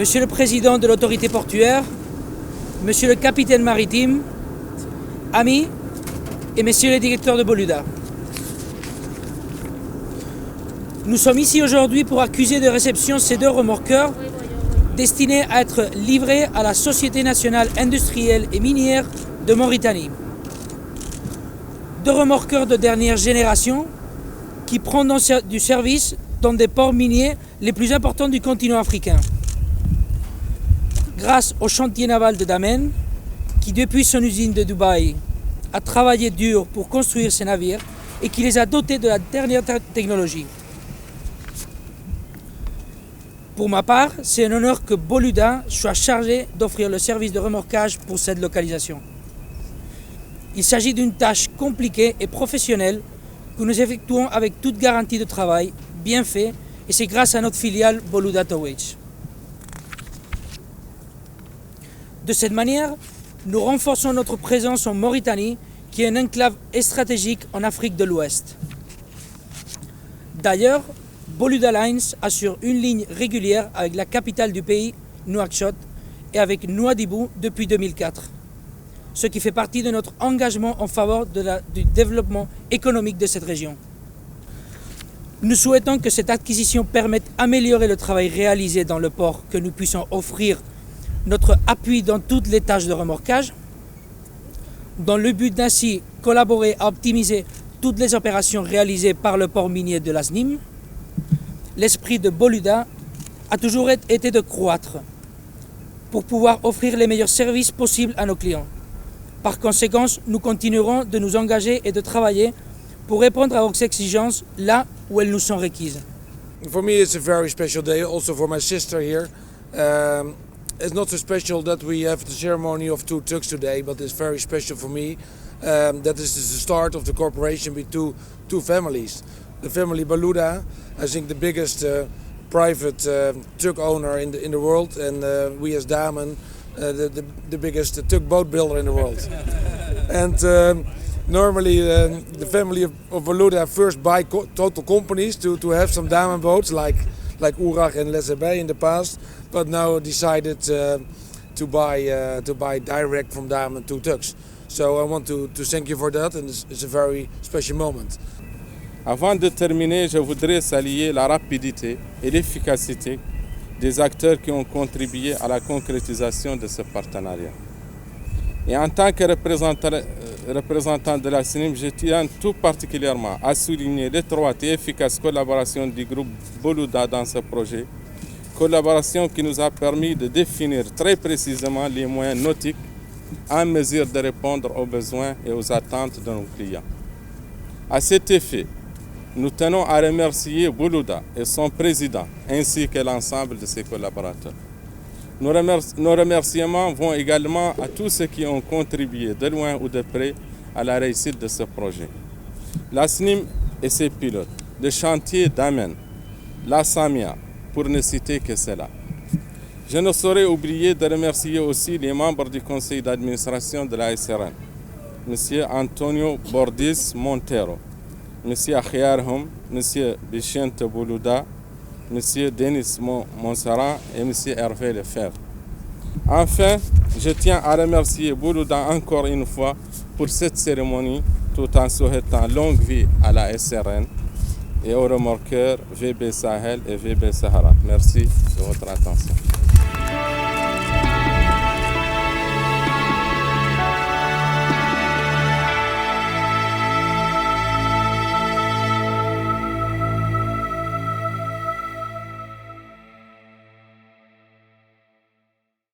Monsieur le Président de l'autorité portuaire, Monsieur le Capitaine maritime, amis et Messieurs les directeurs de Boluda. Nous sommes ici aujourd'hui pour accuser de réception ces deux remorqueurs destinés à être livrés à la Société nationale industrielle et minière de Mauritanie. Deux remorqueurs de dernière génération qui prennent du service dans des ports miniers les plus importants du continent africain. Grâce au chantier naval de Damen, qui depuis son usine de Dubaï a travaillé dur pour construire ces navires et qui les a dotés de la dernière technologie. Pour ma part, c'est un honneur que Boluda soit chargé d'offrir le service de remorquage pour cette localisation. Il s'agit d'une tâche compliquée et professionnelle que nous effectuons avec toute garantie de travail, bien fait, et c'est grâce à notre filiale Boluda Towage. De cette manière, nous renforçons notre présence en Mauritanie, qui est une enclave stratégique en Afrique de l'Ouest. D'ailleurs, Boluda Lines assure une ligne régulière avec la capitale du pays, Nouakchott, et avec Nouadhibou depuis 2004, ce qui fait partie de notre engagement en faveur du développement économique de cette région. Nous souhaitons que cette acquisition permette d'améliorer le travail réalisé dans le port, que nous puissions offrir notre appui dans toutes les tâches de remorquage, dans le but d'ainsi collaborer à optimiser toutes les opérations réalisées par le port minier de l'Asnim. L'esprit de Boluda a toujours été de croître pour pouvoir offrir les meilleurs services possibles à nos clients. Par conséquent, nous continuerons de nous engager et de travailler pour répondre à vos exigences là où elles nous sont requises. For me, it's a very special day, also for my sister here. It's not so special that we have the ceremony of two tugs today, but it's very special for me. That is the start of the cooperation between two families. The family Boluda, I think the biggest private tug owner in the world, and we as Damen, the biggest tugboat builder in the world. And normally the family of Boluda first buy total companies to have some Damen boats like Urach and Les Abeilles in the past, but now decided to buy direct from Damen two tugs. So I want to thank you for that, and it's a very special moment. Avant de terminer, je voudrais saluer la rapidité et l'efficacité des acteurs qui ont contribué à la concrétisation de ce partenariat. Et en tant que représentant de la SNIM, je tiens tout particulièrement à souligner l'étroite et efficace collaboration du groupe Boluda dans ce projet, collaboration qui nous a permis de définir très précisément les moyens nautiques en mesure de répondre aux besoins et aux attentes de nos clients. À cet effet, nous tenons à remercier Boluda et son président, ainsi que l'ensemble de ses collaborateurs. Nos remerciements vont également à tous ceux qui ont contribué de loin ou de près à la réussite de ce projet. La SNIM et ses pilotes, le chantier d'Amen, la Samia, pour ne citer que cela. Je ne saurais oublier de remercier aussi les membres du conseil d'administration de la SRN, M. Antonio Bordis Montero, M. Akhiarhom, M. Bichente Boluda, M. Denis Monserrat et M. Hervé Lefebvre. Enfin, je tiens à remercier Boluda encore une fois pour cette cérémonie, tout en souhaitant longue vie à la SRN et aux remorqueurs VB Sahel et VB Sahara. Merci de votre attention.